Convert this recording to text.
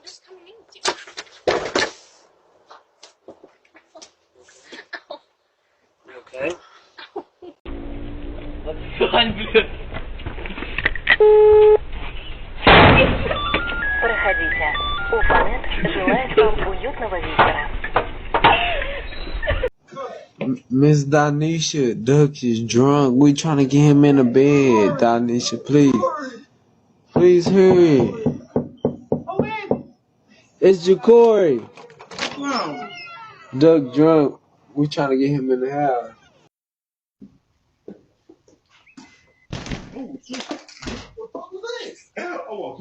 just coming in with you. You okay? Let's find this. Проходите. Упомет желает вам уютного вечера. Miss Donisha, Duck is drunk. We trying to get him in the bed. Donisha, please. Please hurry. It's Jacory. Duck drunk. We trying to get him in the house. Oh,